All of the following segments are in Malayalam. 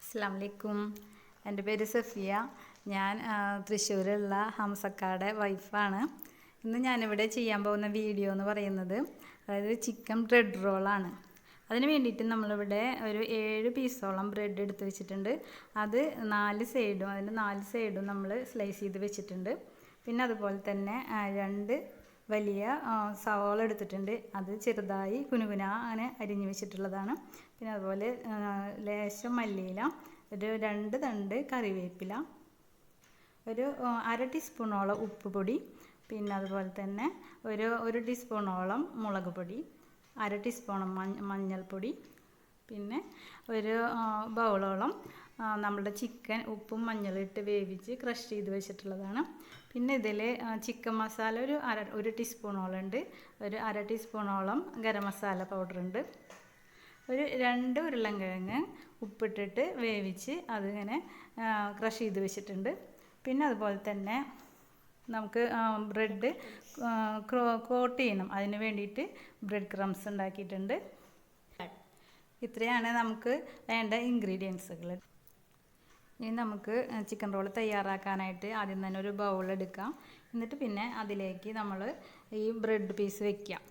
അസ്സലാമു അലൈക്കും. എൻ്റെ പേര് സഫിയ. ഞാൻ തൃശ്ശൂരുള്ള ഹംസക്കാടെ വൈഫാണ്. ഇന്ന് ഞാനിവിടെ ചെയ്യാൻ പോകുന്ന വീഡിയോ എന്ന് പറയുന്നത് അതായത് ചിക്കൻ ബ്രെഡ് റോളാണ്. അതിന് വേണ്ടിയിട്ട് നമ്മളിവിടെ ഒരു 7 പീസോളം ബ്രെഡ് എടുത്ത് വെച്ചിട്ടുണ്ട്. അത് 4 സൈഡും നമ്മൾ സ്ലൈസ് ചെയ്ത് വെച്ചിട്ടുണ്ട്. പിന്നെ അതുപോലെ തന്നെ 2 വലിയ സവാള എടുത്തിട്ടുണ്ട്. അത് ചെറുതായി കുനുകുന അങ്ങനെ അരിഞ്ഞ് വെച്ചിട്ടുള്ളതാണ്. പിന്നെ അതുപോലെ ലേശം മല്ലിയില, ഒരു 2 തണ്ട് കറിവേപ്പില, ഒരു 1/2 ടീസ്പൂണോളം ഉപ്പ് പൊടി, പിന്നെ അതുപോലെ തന്നെ ഒരു ടീസ്പൂണോളം മുളക് പൊടി, 1/2 ടീസ്പൂൺ മഞ്ഞൾപ്പൊടി, പിന്നെ ഒരു ബൗളോളം നമ്മുടെ ചിക്കൻ ഉപ്പും മഞ്ഞളിട്ട് വേവിച്ച് ക്രഷ് ചെയ്ത് വെച്ചിട്ടുള്ളതാണ്. പിന്നെ ഇതിൽ ചിക്കൻ മസാല ഒരു ടീസ്പൂണോളം ഉണ്ട്. ഒരു 1/2 ടീസ്പൂണോളം ഗരം മസാല പൗഡർ ഉണ്ട്. ഒരു 2 ഉരുളൻകിഴങ്ങ് ഉപ്പിട്ടിട്ട് വേവിച്ച് അതിങ്ങനെ ക്രഷ് ചെയ്ത് വെച്ചിട്ടുണ്ട്. പിന്നെ അതുപോലെ തന്നെ നമുക്ക് ബ്രെഡ് കോട്ട് ചെയ്യണം. അതിന് വേണ്ടിയിട്ട് ബ്രെഡ് ക്രംസ് ഉണ്ടാക്കിയിട്ടുണ്ട്. ഇത്രയാണ് നമുക്ക് വേണ്ട ഇൻഗ്രീഡിയൻസുകൾ. ഇനി നമുക്ക് ചിക്കൻ റോൾ തയ്യാറാക്കാനായിട്ട് ആദ്യം തന്നെ ഒരു ബൗൾ എടുക്കാം. എന്നിട്ട് പിന്നെ അതിലേക്ക് നമ്മൾ ഈ ബ്രെഡ് പീസ് വെക്കാം.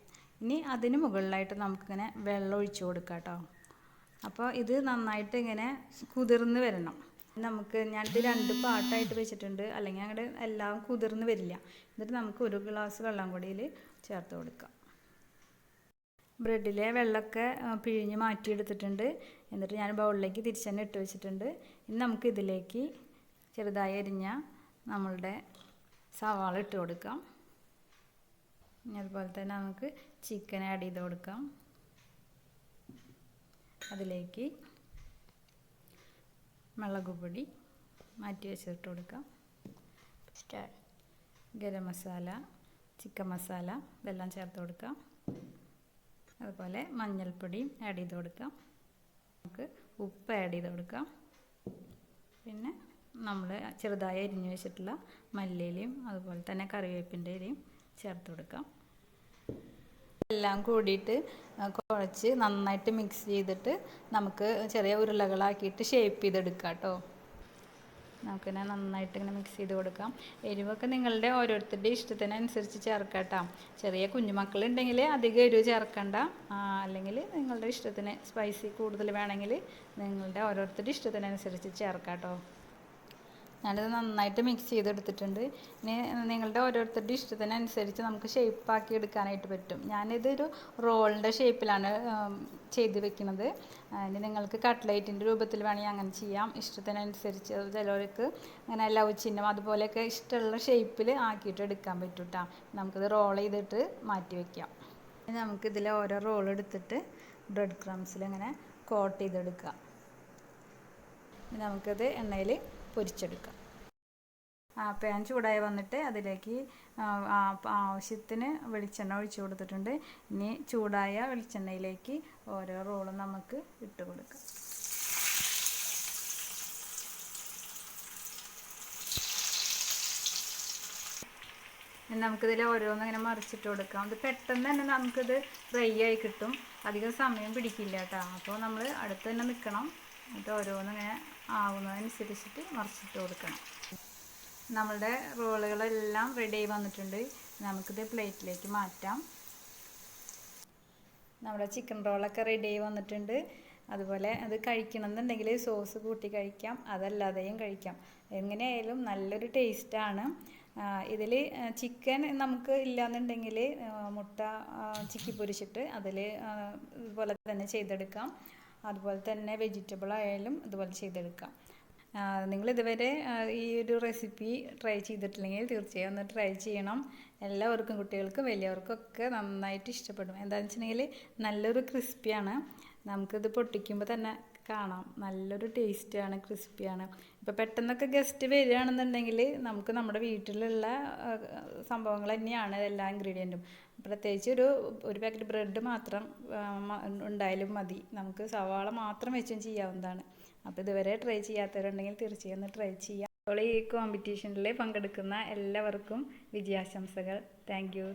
ഇനി അതിന് മുകളിലായിട്ട് നമുക്കിങ്ങനെ വെള്ളം ഒഴിച്ചു കൊടുക്കാം കേട്ടോ. അപ്പോൾ ഇത് നന്നായിട്ട് ഇങ്ങനെ കുതിർന്ന് വരണം. ഞാനിത് 2 പാർട്ടായിട്ട് വെച്ചിട്ടുണ്ട്, അല്ലെങ്കിൽ അങ്ങോട്ട് എല്ലാം കുതിർന്ന് വരില്ല. എന്നിട്ട് നമുക്ക് ഒരു ഗ്ലാസ് വെള്ളം കൂടി ചേർത്ത് കൊടുക്കാം. ബ്രെഡിലെ വെള്ളമൊക്കെ പിഴിഞ്ഞ് മാറ്റിയെടുത്തിട്ടുണ്ട്. എന്നിട്ട് ഞാൻ ബൗളിലേക്ക് തിരിച്ച് തന്നെ ഇട്ട് വെച്ചിട്ടുണ്ട്. ഇനി നമുക്ക് ഇതിലേക്ക് ചെറുതായി അരിഞ്ഞ നമ്മളുടെ സവാള ഇട്ട് കൊടുക്കാം. അതുപോലെ തന്നെ നമുക്ക് ചിക്കൻ ആഡ് ചെയ്ത് കൊടുക്കാം. അതിലേക്ക് മുളക് പൊടി മാറ്റി വെച്ചിട്ട് കൊടുക്കാം. ഗരം മസാല, ചിക്കൻ മസാല ഇതെല്ലാം ചേർത്ത് കൊടുക്കാം. അതുപോലെ മഞ്ഞൾപ്പൊടിയും ആഡ് ചെയ്ത് കൊടുക്കാം. നമുക്ക് ഉപ്പ് ആഡ് ചെയ്ത് കൊടുക്കാം. പിന്നെ നമ്മൾ ചെറുതായി അരിഞ്ഞു വെച്ചിട്ടുള്ള മല്ലിയിലയും അതുപോലെ തന്നെ കറിവേപ്പിൻ്റെ ഇലയും ചേർത്ത് കൊടുക്കാം. എല്ലാം കൂടിയിട്ട് കുഴച്ച് നന്നായിട്ട് മിക്സ് ചെയ്തിട്ട് നമുക്ക് ചെറിയ ഉരുളകളാക്കിയിട്ട് ഷേപ്പ് ചെയ്തെടുക്കാം കേട്ടോ. നമുക്കിങ്ങനെ നന്നായിട്ട് ഇങ്ങനെ മിക്സ് ചെയ്ത് കൊടുക്കാം. എരിവൊക്കെ നിങ്ങളുടെ ഓരോരുത്തരുടെ ഇഷ്ടത്തിനനുസരിച്ച് ചേർക്കാം കേട്ടോ. ചെറിയ കുഞ്ഞുമക്കളുണ്ടെങ്കിൽ അധികം എരിവ് ചേർക്കണ്ട. അല്ലെങ്കിൽ നിങ്ങളുടെ ഇഷ്ടത്തിന് സ്പൈസി കൂടുതൽ വേണമെങ്കിൽ നിങ്ങളുടെ ഓരോരുത്തരുടെ ഇഷ്ടത്തിനനുസരിച്ച് ചേർക്കാം കേട്ടോ. ഞാനിത് നന്നായിട്ട് മിക്സ് ചെയ്തെടുത്തിട്ടുണ്ട്. ഇനി നിങ്ങളുടെ ഓരോരുത്തരുടെ ഇഷ്ടത്തിനനുസരിച്ച് നമുക്ക് ഷേപ്പാക്കി എടുക്കാനായിട്ട് പറ്റും. ഞാനിതൊരു റോളിൻ്റെ ഷേപ്പിലാണ് ചെയ്ത് വെക്കുന്നത്. ഇനി നിങ്ങൾക്ക് കട്ട്ലേറ്റിൻ്റെ രൂപത്തിൽ വേണമെങ്കിൽ അങ്ങനെ ചെയ്യാം. ഇഷ്ടത്തിനനുസരിച്ച് ചിലർക്ക് അങ്ങനെ ലവ് ചിഹ്നം അതുപോലെയൊക്കെ ഇഷ്ടമുള്ള ഷേപ്പിൽ ആക്കിയിട്ട് എടുക്കാൻ പറ്റും കേട്ടോ. നമുക്കിത് റോൾ ചെയ്തിട്ട് മാറ്റി വയ്ക്കാം. ഇനി നമുക്കിതിൽ ഓരോ റോൾ എടുത്തിട്ട് ബ്രെഡ് ക്രംസിൽ ഇങ്ങനെ കോട്ട് ചെയ്തെടുക്കാം. നമുക്കത് എണ്ണയിൽ പൊരിച്ചെടുക്കാം. പാൻ ചൂടായി വന്നിട്ട് അതിലേക്ക് ആവശ്യത്തിന് വെളിച്ചെണ്ണ ഒഴിച്ചു കൊടുത്തിട്ടുണ്ട്. ഇനി ചൂടായ വെളിച്ചെണ്ണയിലേക്ക് ഓരോ റോളും നമുക്ക് ഇട്ട് കൊടുക്കാം. നമുക്കിതിൽ ഓരോന്നും ഇങ്ങനെ മറിച്ചിട്ട് കൊടുക്കാം. ഇത് പെട്ടെന്ന് തന്നെ നമുക്കിത് ഫ്രൈ ആയി കിട്ടും. അധികം സമയം പിടിക്കില്ല കേട്ടോ. അപ്പോൾ നമ്മൾ അടുത്ത് തന്നെ നിൽക്കണം. എന്നിട്ട് ഓരോന്നിങ്ങനെ ആവുന്നതനുസരിച്ചിട്ട് മറിച്ചിട്ട് കൊടുക്കണം. നമ്മളുടെ റോളുകളെല്ലാം റെഡി ആയി വന്നിട്ടുണ്ട്. നമുക്കിത് പ്ലേറ്റിലേക്ക് മാറ്റാം. നമ്മുടെ ചിക്കൻ റോളൊക്കെ റെഡി ആയി വന്നിട്ടുണ്ട്. അതുപോലെ അത് കഴിക്കണമെന്നുണ്ടെങ്കിൽ സോസ് കൂട്ടി കഴിക്കാം, അതല്ലാതെയും കഴിക്കാം. എങ്ങനെയായാലും നല്ലൊരു ടേസ്റ്റാണ്. ഇതിൽ ചിക്കൻ നമുക്ക് ഇല്ലയെന്നുണ്ടെങ്കിൽ മുട്ട ചിക്കി പൊരിച്ചിട്ട് അതിൽ ഇതുപോലെ തന്നെ ചെയ്തെടുക്കാം. അതുപോലെ തന്നെ വെജിറ്റബിൾ ആയാലും ഇതുപോലെ ചെയ്തെടുക്കാം. നിങ്ങളിതുവരെ ഈ ഒരു റെസിപ്പി ട്രൈ ചെയ്തിട്ടില്ലെങ്കിൽ തീർച്ചയായും ഒന്ന് ട്രൈ ചെയ്യണം. എല്ലാവർക്കും, കുട്ടികൾക്കും വലിയവർക്കൊക്കെ നന്നായിട്ട് ഇഷ്ടപ്പെടും. എന്താണെന്ന് വെച്ചിട്ടുണ്ടെങ്കിൽ നല്ലൊരു ക്രിസ്പിയാണ്. നമുക്കിത് പൊട്ടിക്കുമ്പോൾ തന്നെ കാണാം, നല്ലൊരു ടേസ്റ്റാണ്, ക്രിസ്പിയാണ്. ഇപ്പോൾ പെട്ടെന്നൊക്കെ ഗസ്റ്റ് വരികയാണെന്നുണ്ടെങ്കിൽ നമുക്ക് നമ്മുടെ വീട്ടിലുള്ള സംഭവങ്ങൾ തന്നെയാണ് എല്ലാ ഇൻഗ്രീഡിയൻറ്റും. പ്രത്യേകിച്ച് ഒരു പാക്കറ്റ് ബ്രെഡ് മാത്രം ഉണ്ടായാലും മതി. നമുക്ക് സവാള മാത്രം വെച്ചും ചെയ്യാവുന്നതാണ്. അപ്പോൾ ഇതുവരെ ട്രൈ ചെയ്യാത്തവരുണ്ടെങ്കിൽ തീർച്ചയായും ഒന്ന് ട്രൈ ചെയ്യാം. അപ്പോൾ ഈ കോമ്പറ്റീഷനിൽ പങ്കെടുക്കുന്ന എല്ലാവർക്കും വിജയാശംസകൾ. Thank you.